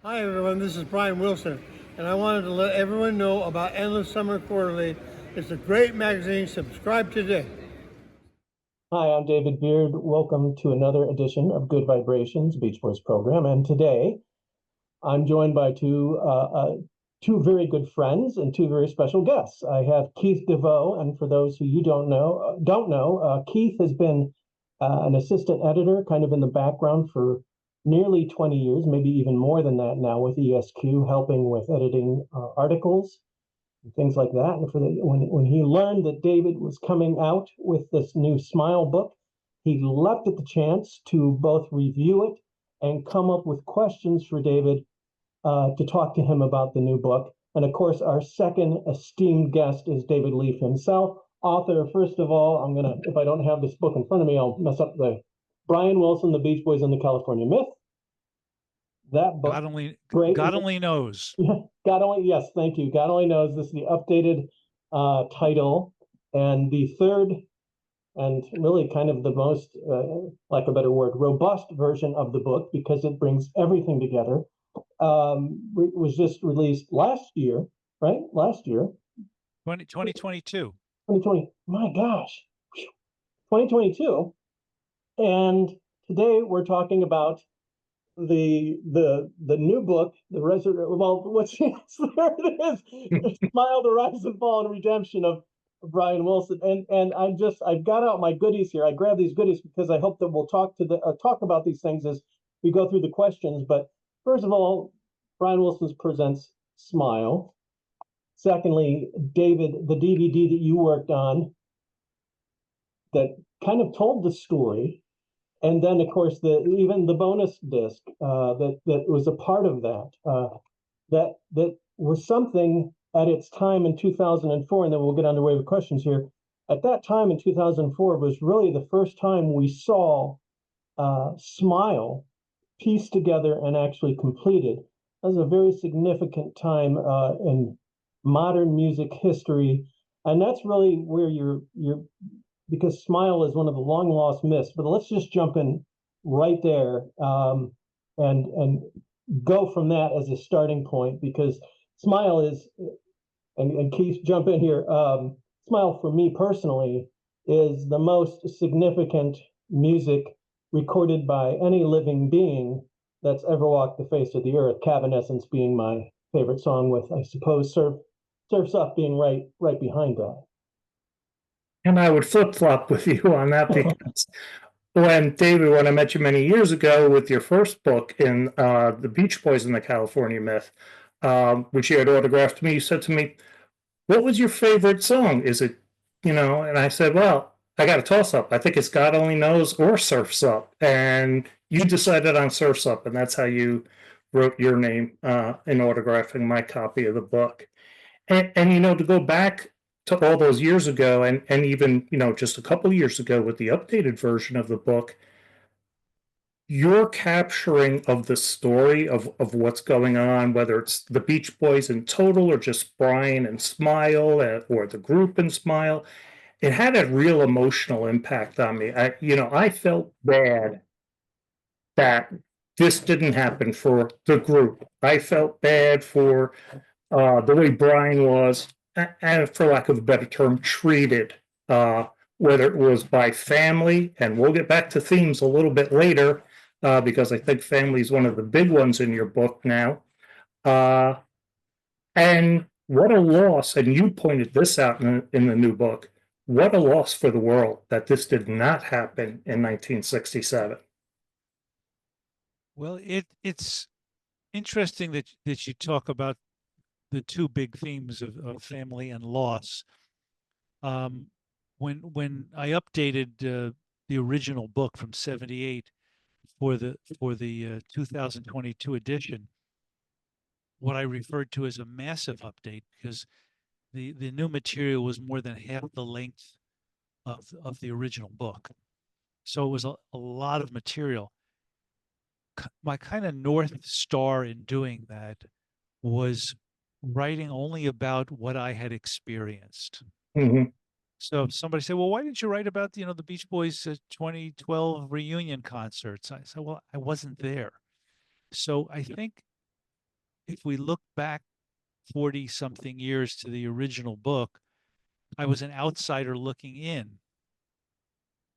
Hi everyone, this is Brian Wilson, and I wanted to let everyone know about Endless Summer Quarterly. It's a great magazine. Subscribe today. Hi, I'm David Beard. Welcome to another edition of Good Vibrations Beach Boys program. And today I'm joined by two very good friends and two very special guests. I have Keith Devoe, and for those who you don't know, Keith has been an assistant editor, kind of in the background for nearly 20 years, maybe even more than that now with ESQ, helping with editing articles and things like that. And when he learned that David was coming out with this new Smile book, he leapt at the chance to both review it and come up with questions for David to talk to him about the new book. And of course, our second esteemed guest is David Leaf himself, author. First of all, if I don't have this book in front of me, I'll mess up Brian Wilson, The Beach Boys and the California Myth. That book, God only knows. God only, yes, thank you. God only knows. This is the updated title, and the third, and really kind of the most, like a better word, robust version of the book, because it brings everything together. Was just released last year, right? Last year. 2022. 2020. My gosh. 2022. And today we're talking about the new book, the resident. Well, what's there it is. Smile, the Rise and Fall and Redemption of Brian Wilson. And I've got out my goodies here. I grabbed these goodies because I hope that we'll talk about these things as we go through the questions. But first of all, Brian Wilson presents Smile. Secondly, David, the DVD that you worked on that kind of told the story. And then, of course, even the bonus disc that was a part of that was something at its time in 2004, and then we'll get underway with questions here. At that time in 2004 was really the first time we saw Smile pieced together and actually completed. That was a very significant time in modern music history, and that's really where you're because Smile is one of the long lost myths. But let's just jump in right there and go from that as a starting point, because Smile is, and Keith, jump in here. Smile for me personally is the most significant music recorded by any living being that's ever walked the face of the earth. Cavanescence being my favorite song, with, I suppose, Surf's Up being right behind that. And I would flip-flop with you on that, because when I met you many years ago with your first book in The Beach Boys and the California Myth, which you had autographed to me, you said to me, what was your favorite song? Is it, and I said, well, I got a toss-up. I think it's God Only Knows or Surf's Up. And you decided on Surf's Up, and that's how you wrote your name in autographing my copy of the book. And to go back to all those years ago, and even just a couple years ago with the updated version of the book, your capturing of the story of what's going on, whether it's the Beach Boys in total or just Brian and Smile, or the group and Smile, it had a real emotional impact on me. I felt bad that this didn't happen for the group. I felt bad for the way Brian was, and for lack of a better term, treated, whether it was by family, and we'll get back to themes a little bit later, because I think family is one of the big ones in your book now. And what a loss, and you pointed this out in the new book, what a loss for the world that this did not happen in 1967. Well, it's interesting that you talk about the two big themes of family and loss. When I updated the original book from '78 for the 2022 edition, what I referred to as a massive update, because the new material was more than half the length of the original book. So it was a lot of material. My kind of North Star in doing that was writing only about what I had experienced. Mm-hmm. So if somebody said, well, why didn't you write about, the Beach Boys 2012 reunion concerts? I said, well, I wasn't there. So I think if we look back 40 something years to the original book, I was an outsider looking in.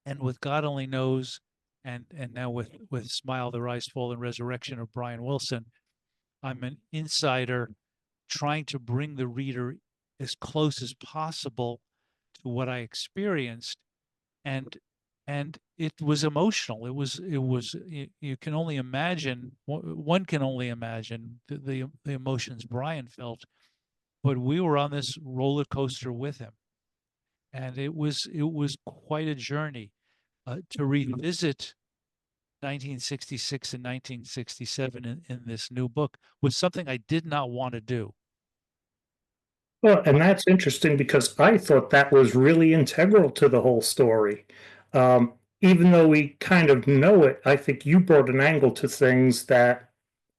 And with God Only Knows, and now with Smile, the Rise, Fall, and Resurrection of Brian Wilson, I'm an insider trying to bring the reader as close as possible to what I experienced. And it was emotional. You can only imagine, one can only imagine the emotions Brian felt, but we were on this roller coaster with him. And it was quite a journey to revisit 1966 and 1967 in this new book was something I did not want to do. Well, and that's interesting because I thought that was really integral to the whole story. Even though we kind of know it, I think you brought an angle to things that,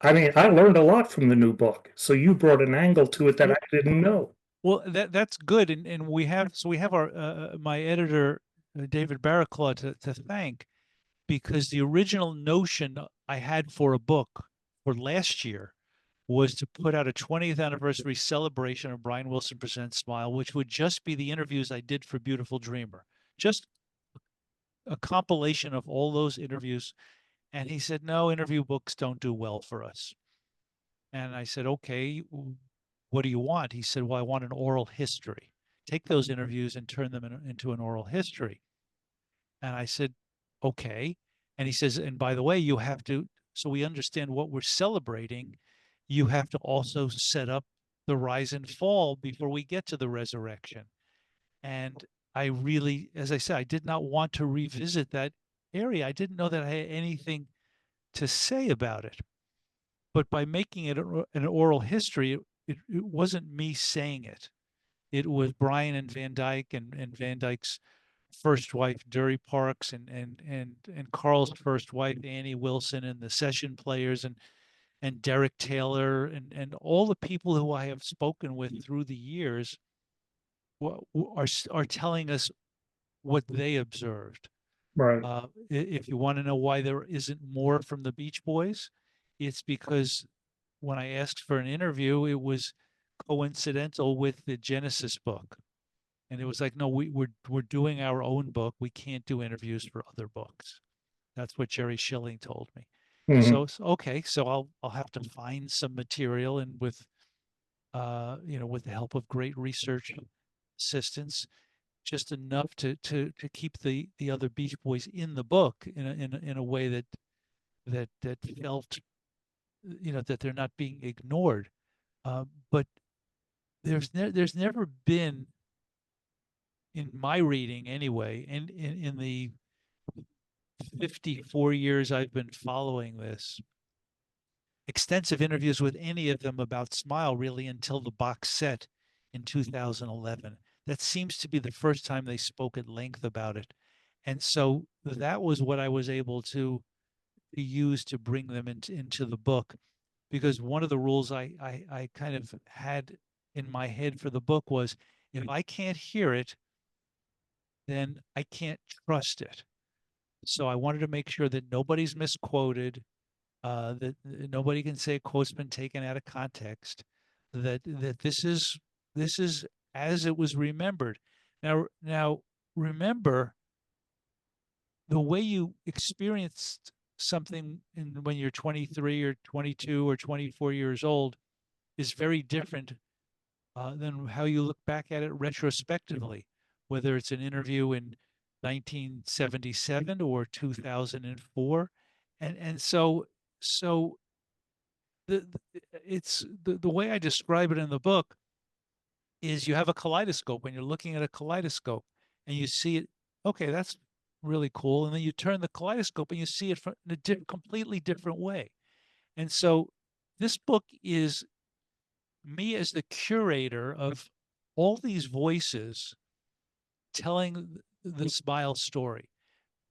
I mean, I learned a lot from the new book. So you brought an angle to it that I didn't know. Well, that's good, and we have our my editor David Barraclaw to thank, because the original notion I had for a book for last year was to put out a 20th anniversary celebration of Brian Wilson Presents Smile, which would just be the interviews I did for Beautiful Dreamer, just a compilation of all those interviews. And he said, no, interview books don't do well for us. And I said, okay, what do you want? He said, well, I want an oral history. Take those interviews and turn them into an oral history. And I said, okay. And he says, and by the way, you have to, so we understand what we're celebrating, you have to also set up the rise and fall before we get to the resurrection. And I really, as I said, I did not want to revisit that area. I didn't know that I had anything to say about it. But by making it an oral history, it wasn't me saying it. It was Brian and Van Dyke and Van Dyke's first wife, Dury Parks, and Carl's first wife, Annie Wilson, and the session players, and Derek Taylor, and all the people who I have spoken with through the years are telling us what they observed. Right. If you want to know why there isn't more from the Beach Boys, it's because when I asked for an interview, it was coincidental with the Genesis book. And it was like, no, we're doing our own book. We can't do interviews for other books. That's what Jerry Schilling told me. Mhm. So okay, so I'll have to find some material, and with with the help of great research assistants, just enough to keep the other Beach Boys in the book in a way that felt that they're not being ignored. But there's never been, in my reading anyway, and in the 54 years I've been following this, extensive interviews with any of them about Smile really until the box set in 2011. That seems to be the first time they spoke at length about it. And so that was what I was able to use to bring them into the book, because one of the rules I kind of had in my head for the book was, if I can't hear it, then I can't trust it. So I wanted to make sure that nobody's misquoted, that nobody can say a quote's been taken out of context, that this is as it was remembered. Now remember, the way you experienced something when you're 23 or 22 or 24 years old is very different than how you look back at it retrospectively, whether it's an interview in 1977 or 2004. And so the way I describe it in the book is, you have a kaleidoscope, when you're looking at a kaleidoscope and you see it, okay, that's really cool. And then you turn the kaleidoscope and you see it from a completely different way. And so this book is me as the curator of all these voices telling the Smile story,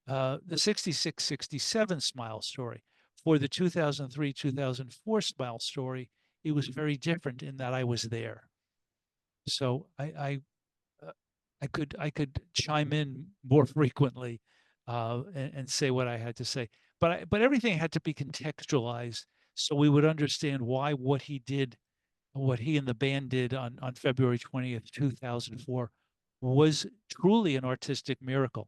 the 66, 67 Smile story. For the 2003, 2004 Smile story, it was very different in that I was there. So I could chime in more frequently and say what I had to say, but everything had to be contextualized so we would understand why what he did, what he and the band did on February 20th, 2004 was truly an artistic miracle.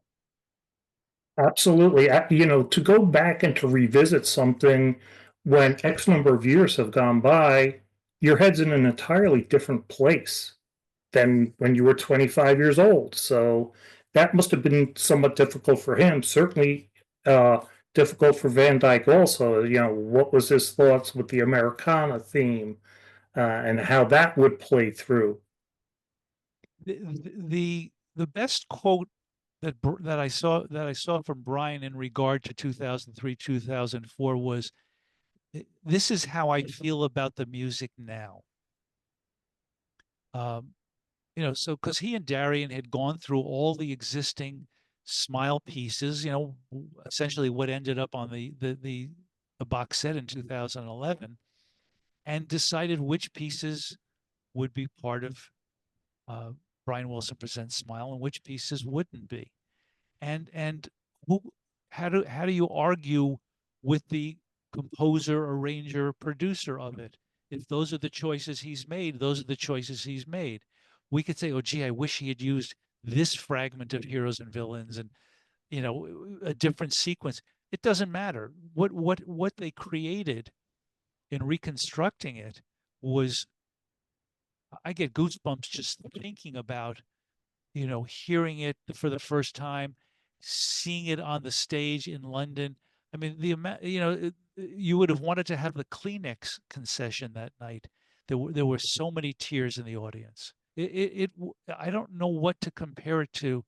Absolutely. To go back and to revisit something when X number of years have gone by, your head's in an entirely different place than when you were 25 years old. So that must have been somewhat difficult for him. Certainly difficult for Van Dyke also. What was his thoughts with the Americana theme and how that would play through? The best quote that I saw from Brian in regard to 2003, 2004 was, "This is how I feel about the music now." So because he and Darian had gone through all the existing Smile pieces, essentially what ended up on the box set in 2011, and decided which pieces would be part of Brian Wilson Presents Smile and which pieces wouldn't be. And how do you argue with the composer, arranger, producer of it? If those are the choices he's made, those are the choices he's made. We could say, oh, gee, I wish he had used this fragment of Heroes and Villains and, a different sequence. It doesn't matter. What they created in reconstructing it was, I get goosebumps just thinking about, hearing it for the first time, seeing it on the stage in London. I mean, the amount, you would have wanted to have the Kleenex concession that night. There were so many tears in the audience. I don't know what to compare it to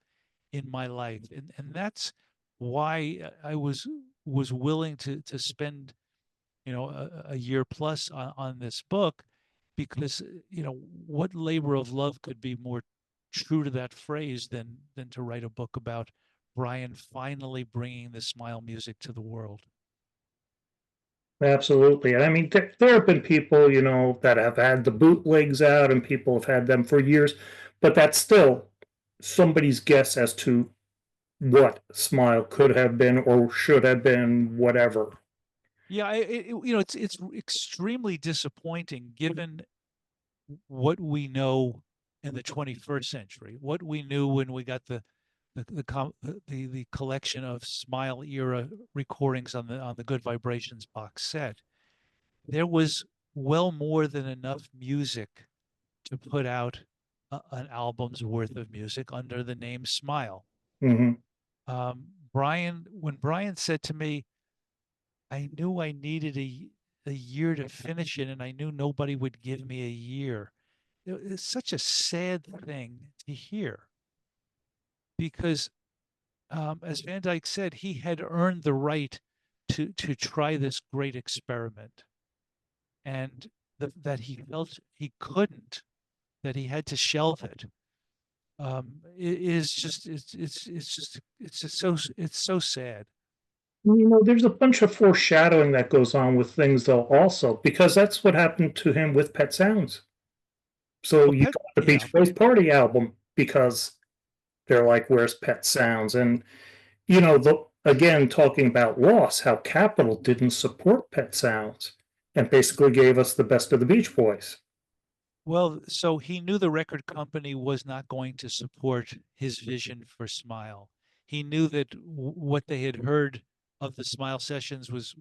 in my life, and that's why I was willing to spend, a year plus on this book, because what labor of love could be more true to that phrase than to write a book about Brian finally bringing the Smile music to the world. Absolutely. I mean, there have been people, that have had the bootlegs out and people have had them for years, but that's still somebody's guess as to what Smile could have been or should have been, whatever. Yeah, it's extremely disappointing given what we know in the 21st century, what we knew when we got the collection of Smile era recordings on the Good Vibrations box set. There was well more than enough music to put out an album's worth of music under the name Smile. Mm-hmm. When Brian said to me, I knew I needed a year to finish it, and I knew nobody would give me a year. It's such a sad thing to hear, because as Van Dyke said, he had earned the right to try this great experiment, and that he felt he couldn't, that he had to shelve it. It's so sad. There's a bunch of foreshadowing that goes on with things, though, also, because that's what happened to him with Pet Sounds. So you got the Beach Boys Party album because they're like, where's Pet Sounds? And, again, talking about loss, how Capitol didn't support Pet Sounds and basically gave us the best of the Beach Boys. Well, so he knew the record company was not going to support his vision for Smile. He knew that what they had heard of the Smile sessions was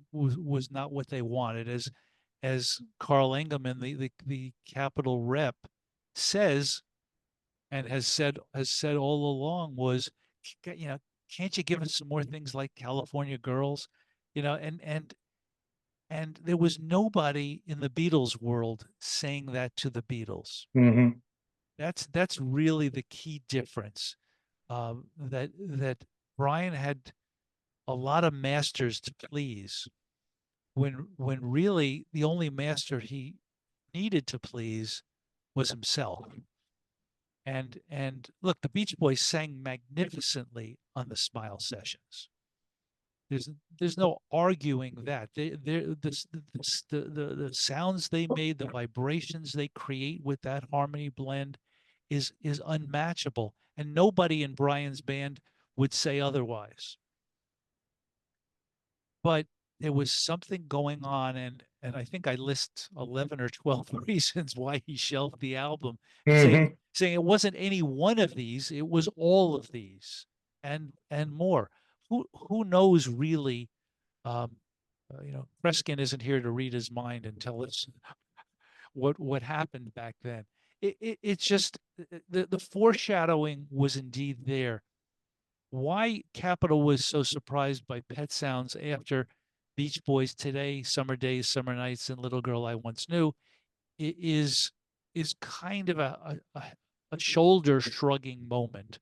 not what they wanted. As Carl Engelman, the Capitol rep, says, and has said all along, was, can't you give us some more things like California Girls, and there was nobody in the Beatles world saying that to the Beatles. Mm-hmm. That's really the key difference. That Brian had a lot of masters to please, when really the only master he needed to please was himself. And look, the Beach Boys sang magnificently on the Smile sessions. There's no arguing that. The sounds they made, the vibrations they create with that harmony blend is unmatchable, and nobody in Brian's band would say otherwise. But there was something going on, and and I think I list 11 or 12 reasons why he shelved the album, Hmm. saying it wasn't any one of these, it was all of these and more. Who knows really? Kreskin isn't here to read his mind and tell us what happened back then. It's just the foreshadowing was indeed there. Why Capitol was so surprised by Pet Sounds after Beach Boys Today, Summer Days, Summer Nights, and Little Girl I Once Knew is kind of a shoulder shrugging moment.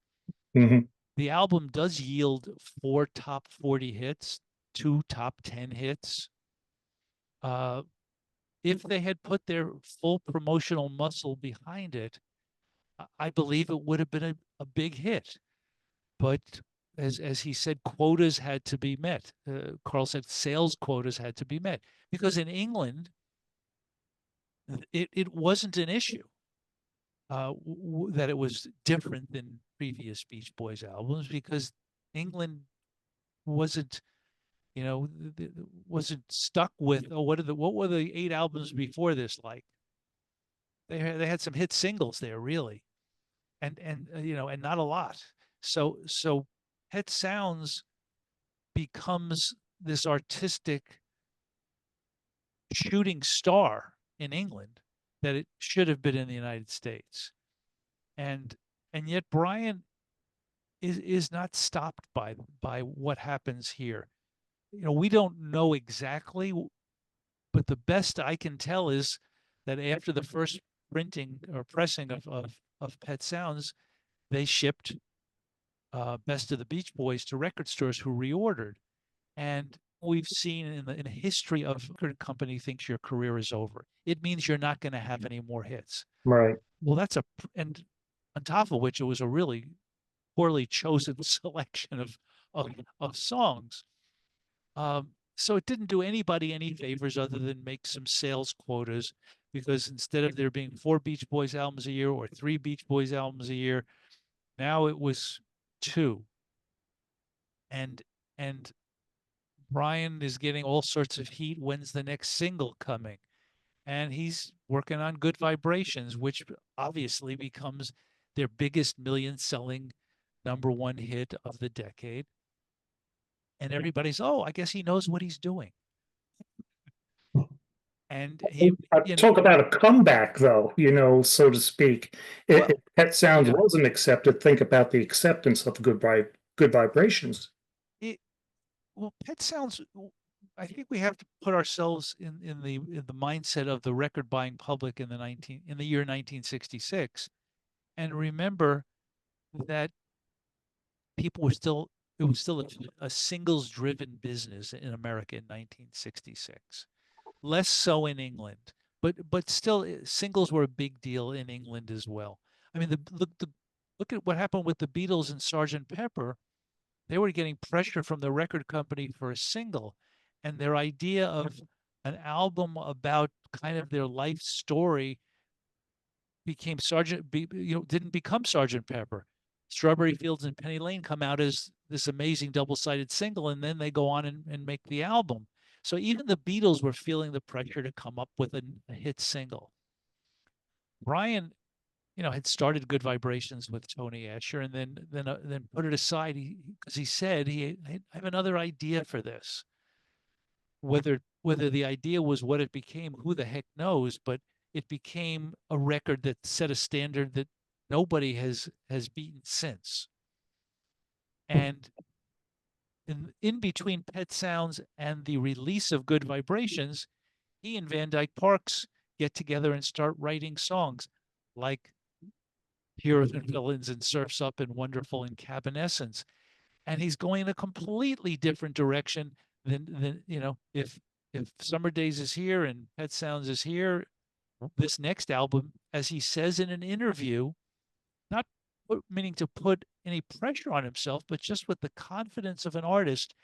Hmm. The album does yield 4 top 40 hits, 2 top 10 hits. If they had put their full promotional muscle behind it, I believe it would have been a big hit. But as he said, quotas had to be met. Carl said sales quotas had to be met because in England, it wasn't an issue that it was different than previous Beach Boys albums because England wasn't, wasn't stuck with, oh, what were the 8 albums before this like? They had some hit singles there, really, and not a lot. So Pet Sounds becomes this artistic shooting star in England that it should have been in the United States. And yet Brian is not stopped by what happens here. We don't know exactly, but the best I can tell is that after the first printing or pressing of Pet Sounds, they shipped Best of the Beach Boys to record stores who reordered. And we've seen in the history of record company thinks your career is over. It means you're not going to have any more hits. Right. Well, and on top of which it was a really poorly chosen selection of songs. So it didn't do anybody any favors other than make some sales quotas, because instead of there being 4 Beach Boys albums a year or 3 Beach Boys albums a year, now it was 2. And Brian is getting all sorts of heat. When's the next single coming? And he's working on Good Vibrations, which obviously becomes their biggest million-selling #1 hit of the decade. And everybody's, oh, I guess he knows what he's doing. And Talk about a comeback, though, so to speak. Well, If Pet Sounds yeah. wasn't accepted, think about the acceptance of Good Vibrations. Well, Pet Sounds, I think we have to put ourselves in the mindset of the record buying public in the year 1966, and remember that it was still a singles driven business in America in 1966. Less so in England, but still singles were a big deal in England as well. I mean, look at what happened with the Beatles and Sgt. Pepper. They were getting pressure from the record company for a single, and their idea of an album about kind of their life story didn't become Sgt. Pepper. Strawberry Fields and Penny Lane come out as this amazing double-sided single, and then they go on and make the album. So even the Beatles were feeling the pressure to come up with a hit single. Brian, had started Good Vibrations with Tony Asher, and then put it aside because he said I have another idea for this. Whether the idea was what it became, who the heck knows? But it became a record that set a standard that nobody has beaten since. And in between Pet Sounds and the release of Good Vibrations, he and Van Dyke Parks get together and start writing songs like Heroes and Villains and Surf's Up and Wonderful and Cabin Essence. And he's going in a completely different direction than if Summer Days is here and Pet Sounds is here, this next album, as he says in an interview, not meaning to put any pressure on himself, but just with the confidence of an artist,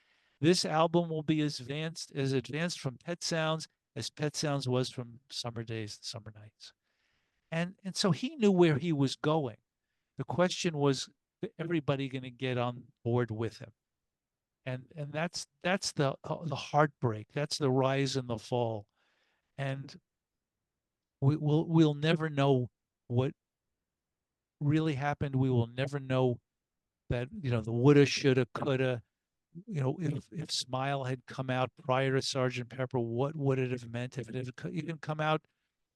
this album will be as advanced from Pet Sounds as Pet Sounds was from Summer Days and Summer Nights. And so he knew where he was going. The question was, everybody going to get on board with him? And that's the heartbreak. That's the rise and the fall. and we'll never know what really happened. We will never know that, the woulda, shoulda, coulda. If Smile had come out prior to Sergeant Pepper, what would it have meant? If it had even come out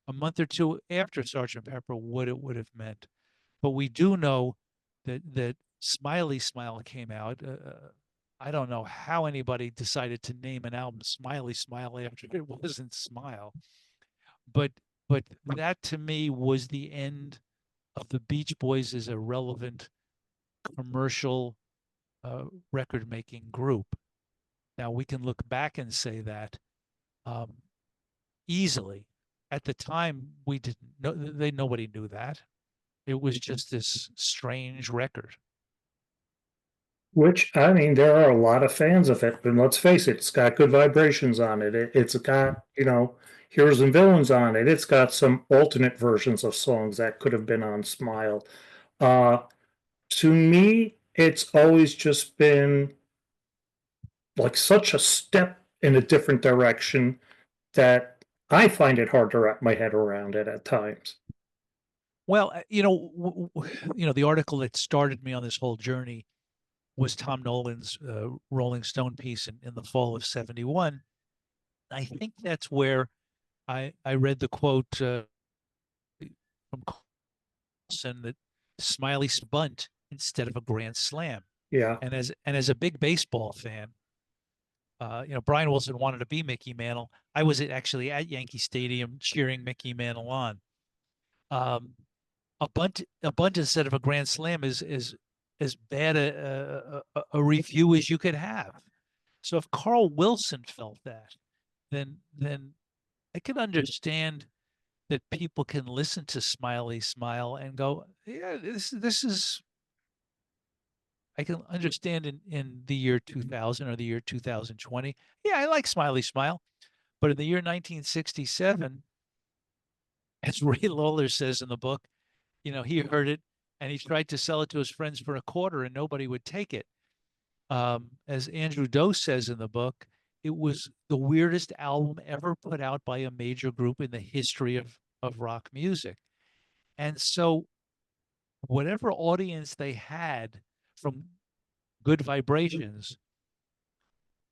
a month or two after Sergeant Pepper, what it would have meant. But we do know that Smiley Smile came out. I don't know how anybody decided to name an album Smiley Smile after it wasn't Smile, but that to me was the end of the Beach Boys as a relevant commercial record making group. Now we can look back and say that easily. At the time, we didn't know. Nobody knew that. It was just this strange record. Which, I mean, there are a lot of fans of it, but let's face it, it's got good vibrations on it. It's got, heroes and villains on it. It's got some alternate versions of songs that could have been on Smile. To me, it's always just been like such a step in a different direction that I find it hard to wrap my head around it at times. Well, the article that started me on this whole journey was Tom Nolan's Rolling Stone piece in the fall of '71. I think that's where I read the quote from Carlson that Smiley bunt instead of a grand slam. Yeah. And as a big baseball fan, Brian Wilson wanted to be Mickey Mantle. I was actually at Yankee Stadium cheering Mickey Mantle on. A bunt instead of a grand slam is as bad a review as you could have. So if Carl Wilson felt that, then I can understand that people can listen to Smiley Smile and go, yeah, this is. I can understand in the year 2000 or the year 2020. Yeah, I like Smiley Smile. But in the year 1967, as Ray Lawler says in the book, he heard it and he tried to sell it to his friends for $0.25 and nobody would take it. As Andrew Doe says in the book, it was the weirdest album ever put out by a major group in the history of rock music. And so whatever audience they had from Good Vibrations,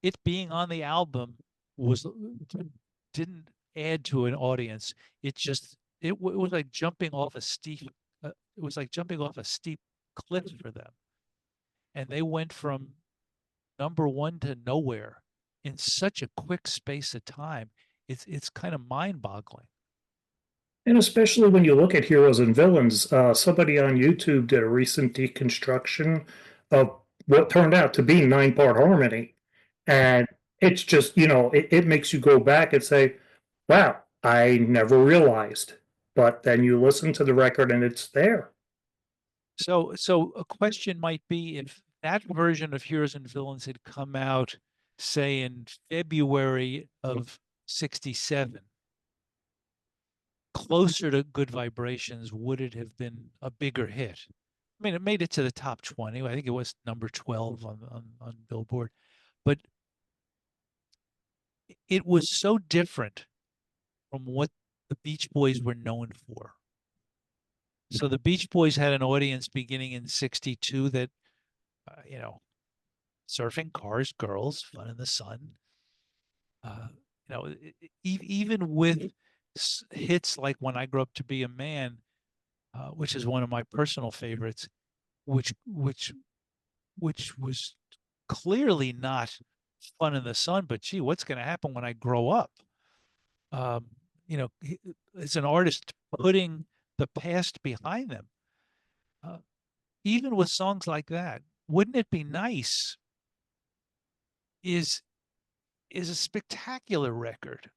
it being on the album didn't add to an audience. It was like jumping off a steep cliff for them. And they went from number one to nowhere in such a quick space of time. It's kind of mind-boggling. And especially when you look at heroes and villains, somebody on YouTube did a recent deconstruction of what turned out to be 9-part harmony. And it's just, it makes you go back and say, wow, I never realized. But then you listen to the record and it's there. So a question might be, if that version of Heroes and Villains had come out, say, in February of '67, closer to Good Vibrations, would it have been a bigger hit? I mean, it made it to the top 20. I think it was number 12 on Billboard, but it was so different from what the Beach Boys were known for. So the Beach Boys had an audience beginning in '62 that, surfing, cars, girls, fun in the sun. Even with hits like When I Grow Up to Be a Man, which is one of my personal favorites, which was clearly not fun in the sun, but gee, what's going to happen when I grow up? It's an artist putting the past behind them. Even with songs like that, Wouldn't It Be Nice is a spectacular record.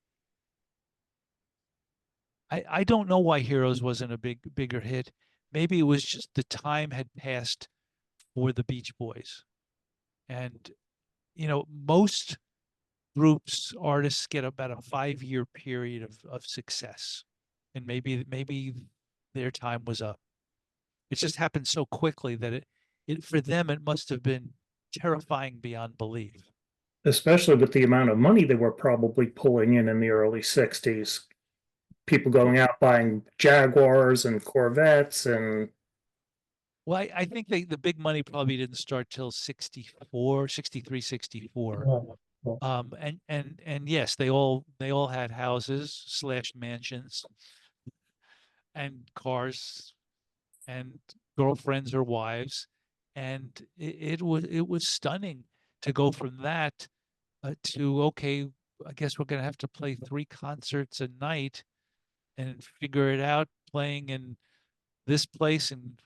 I don't know why Heroes wasn't a bigger hit. Maybe it was just the time had passed for the Beach Boys. And, most groups, artists get about a 5-year period of success. And maybe their time was up. It just happened so quickly that it for them, it must have been terrifying beyond belief. especially with the amount of money they were probably pulling in the early 60s. People going out buying Jaguars and Corvettes and Well, I think the big money probably didn't start till 64, 63, 64. Yeah, yeah. And yes, they all had houses / mansions and cars and girlfriends or wives, and it was stunning to go from that to, okay, I guess we're gonna have to play 3 concerts a night and figure it out, playing in this place and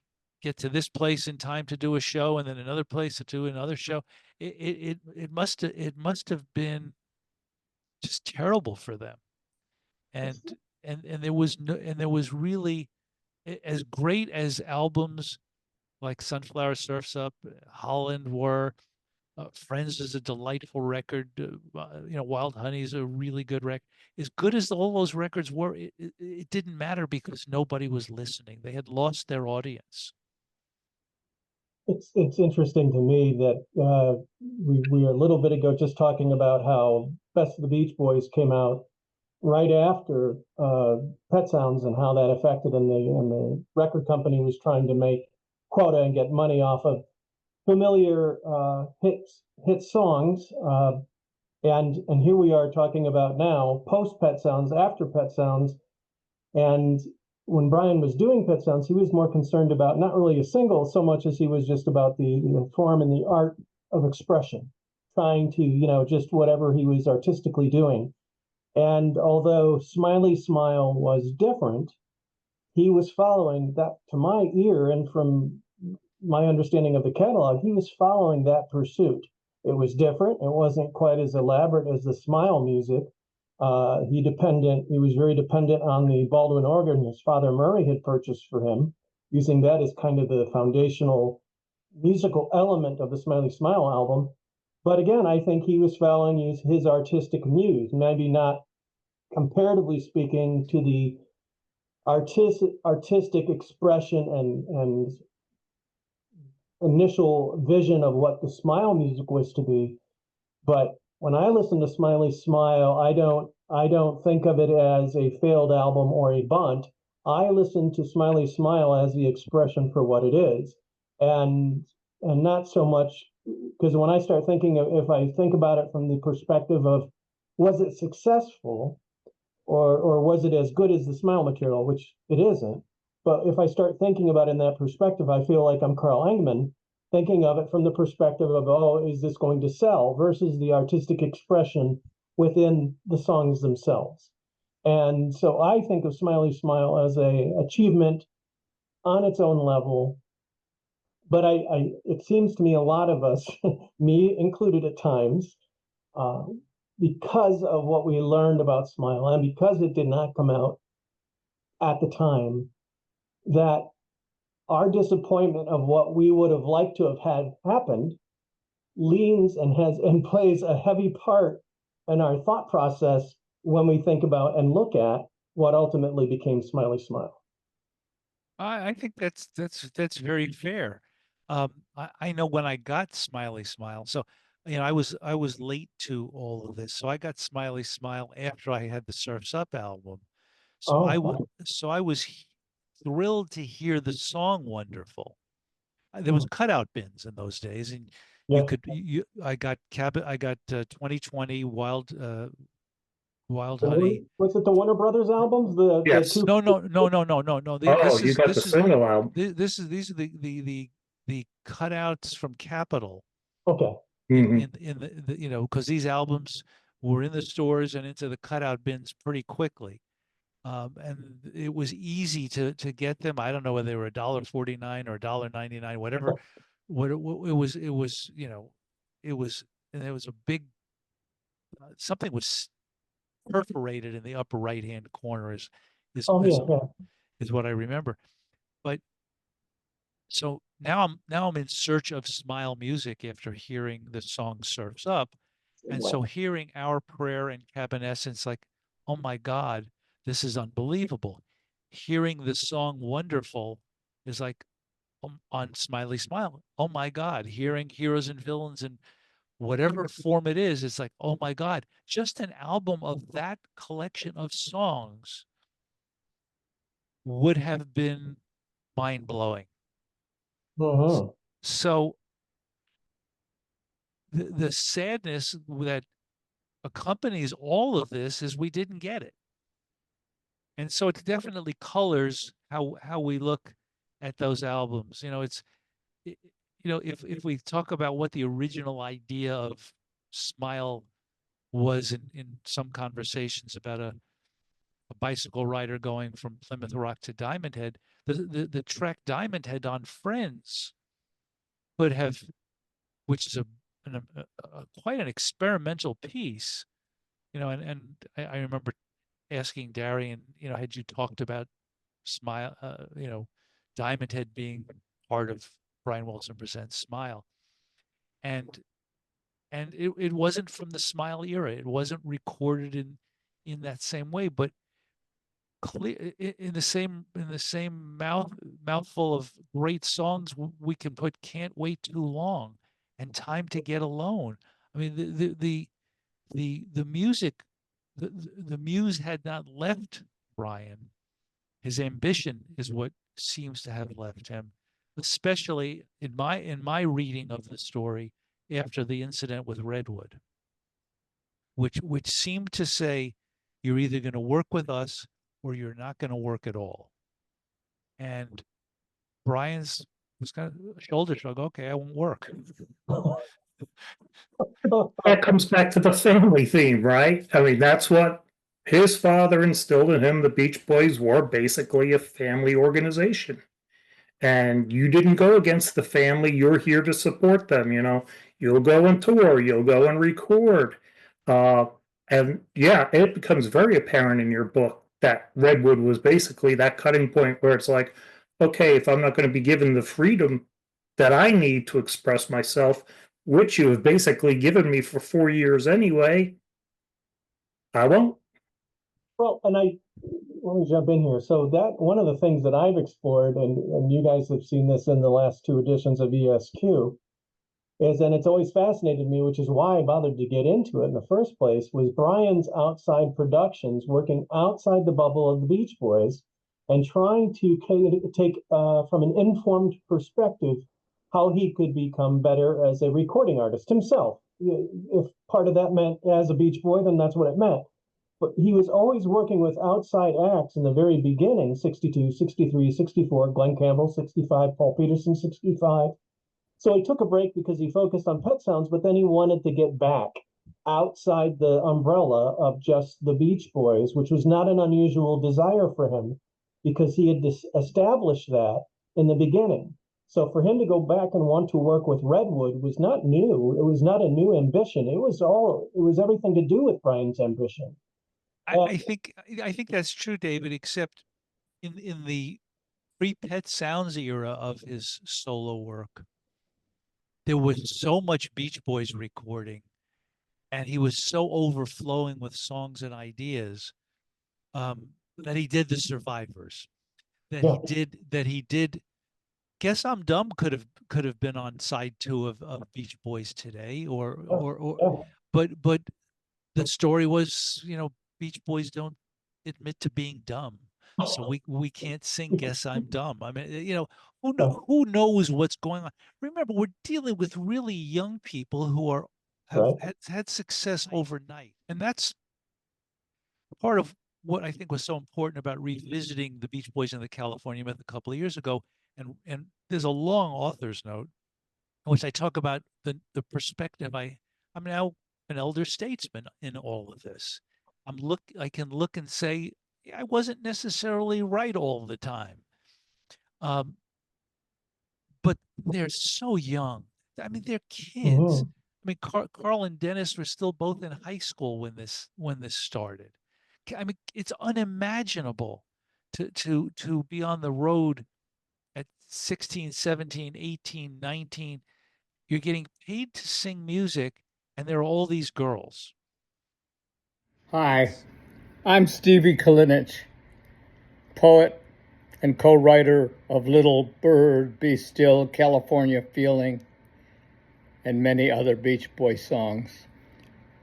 get to this place in time to do a show, and then another place to do another show. It must have been just terrible for them. And there was no, and there was really, as great as albums like Sunflower Surfs Up, Holland were. Friends is a delightful record. Wild Honey is a really good record. As good as all those records were, it didn't matter because nobody was listening. They had lost their audience. It's interesting to me that we were a little bit ago just talking about how Best of the Beach Boys came out right after Pet Sounds and how that affected, and the record company was trying to make quota and get money off of familiar hit songs. And here we are talking about now post Pet Sounds, after Pet Sounds, and when Brian was doing Pet Sounds, he was more concerned about not really a single so much as he was just about the form and the art of expression, trying to, just whatever he was artistically doing. And although Smiley Smile was different, he was following that, to my ear, and from my understanding of the catalog, he was following that pursuit. It was different. It wasn't quite as elaborate as the Smile music. He was very dependent on the Baldwin organ his father Murray had purchased for him, using that as kind of the foundational musical element of the Smiley Smile album. But again, I think he was following his artistic muse, maybe not comparatively speaking to the artistic expression and initial vision of what the Smile music was to be. But when I listen to Smiley Smile, I don't think of it as a failed album or a bunt. I listen to Smiley Smile as the expression for what it is, and not so much, because when I start thinking of, if I think about it from the perspective of, was it successful, or was it as good as the Smile material, which it isn't. But if I start thinking about it in that perspective, I feel like I'm Carl Engman, thinking of it from the perspective of, oh, is this going to sell, versus the artistic expression within the songs themselves. And so I think of Smiley Smile as a achievement on its own level. But it seems to me a lot of us, me included at times, because of what we learned about Smile and because it did not come out at the time, that our disappointment of what we would have liked to have had happened leans and plays a heavy part in our thought process when we think about and look at what ultimately became Smiley Smile. I think that's very fair. I know when I got Smiley Smile, so I was late to all of this, so I got Smiley Smile after I had the Surf's Up album. So I was thrilled to hear the song Wonderful. There was cutout bins in those days, and I got 2020 Wild Honey. Was it the Warner Brothers albums? Yes. The two... No. You got the single album. These are the cutouts from Capitol. Okay. In the because these albums were in the stores and into the cutout bins pretty quickly. And it was easy to get them. I don't know whether they were $1.49 or $1.99, whatever. What it was, and there was a big something was perforated in the upper right hand corner is what I remember. But so now I'm in search of Smile music after hearing the song Surf's Up. And so hearing Our Prayer and Cabin Essence, like, oh my God, this is unbelievable. Hearing the song Wonderful is like, on Smiley Smile, oh my God. Hearing Heroes and Villains and whatever form it is, it's like, oh my God, just an album of that collection of songs would have been mind blowing. Mhm. So the sadness that accompanies all of this is we didn't get it. And so it definitely colors how we look at those albums. You know, if we talk about what the original idea of Smile was in some conversations about a bicycle rider going from Plymouth Rock to Diamond Head, the track Diamond Head on Friends could have, which is quite an experimental piece, you know, and I remember asking Darian, you know, had you talked about Smile, Diamond Head being part of Brian Wilson Presents Smile, and it wasn't from the Smile era. It wasn't recorded in that same way, but clear in the same mouthful of great songs we can put "Can't Wait Too Long" and "Time to Get Alone." I mean, the music, the muse had not left Brian. His ambition is what seems to have left him, especially in my reading of the story after the incident with Redwood, which seemed to say you're either going to work with us or you're not going to work at all. And Brian's was kind of a shoulder shrug. Okay, I won't work. That comes back to the family theme, right? I mean, that's what his father instilled in him. The Beach Boys were basically a family organization. And you didn't go against the family. You're here to support them. You know, you'll go and tour, you'll go and record. Uh, and yeah, it becomes very apparent in your book that Redwood was basically that cutting point where it's like, okay, if I'm not going to be given the freedom that I need to express myself, which you have basically given me for 4 years anyway, I won't. Well, and let me jump in here. So that one of the things that I've explored, and you guys have seen this in the last two editions of ESQ, is, and it's always fascinated me, which is why I bothered to get into it in the first place, was Brian's outside productions, working outside the bubble of the Beach Boys and trying to take from an informed perspective how he could become better as a recording artist himself. If part of that meant as a Beach Boy, then that's what it meant. But he was always working with outside acts in the very beginning, 62, 63, 64, Glenn Campbell, 65, Paul Peterson, 65. So he took a break because he focused on Pet Sounds, but then he wanted to get back outside the umbrella of just the Beach Boys, which was not an unusual desire for him because he had established that in the beginning. So for him to go back and want to work with Redwood was not new. It was not a new ambition. It was everything to do with Brian's ambition. I think that's true, David, except in the pre-Pet Sounds era of his solo work, there was so much Beach Boys recording, and he was so overflowing with songs and ideas that he did the Survivors, that he did. Guess I'm Dumb could have been on side 2 of Beach Boys today, but the story was, you know, Beach Boys don't admit to being dumb. So we can't sing Guess I'm Dumb. I mean, you know, who knows what's going on? Remember, we're dealing with really young people who have had success overnight. And that's part of what I think was so important about revisiting the Beach Boys and the California Myth a couple of years ago. And there's a long author's note in which I talk about the perspective. I'm now an elder statesman in all of this. I can look and say, I wasn't necessarily right all the time. But they're so young. I mean, they're kids. I mean, Carl and Dennis were still both in high school when this started. I mean, it's unimaginable to be on the road at 16, 17, 18, 19. You're getting paid to sing music, and there are all these girls. Hi, I'm Stevie Kalinich, poet and co-writer of Little Bird Be Still, California Feeling, and many other Beach Boys songs.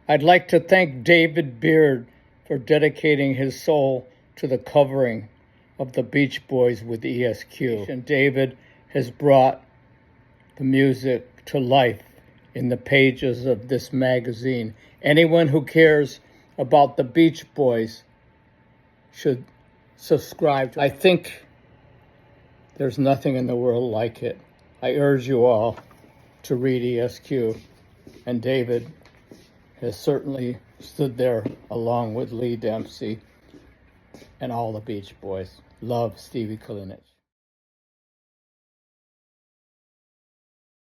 I'd like to thank David Beard for dedicating his soul to the covering of the Beach Boys with ESQ. And David has brought the music to life in the pages of this magazine. Anyone who cares about the Beach Boys should subscribe. I think there's nothing in the world like it. I urge you all to read ESQ, and David has certainly stood there along with Lee Dempsey and all the Beach Boys. Love, Stevie Kalinich.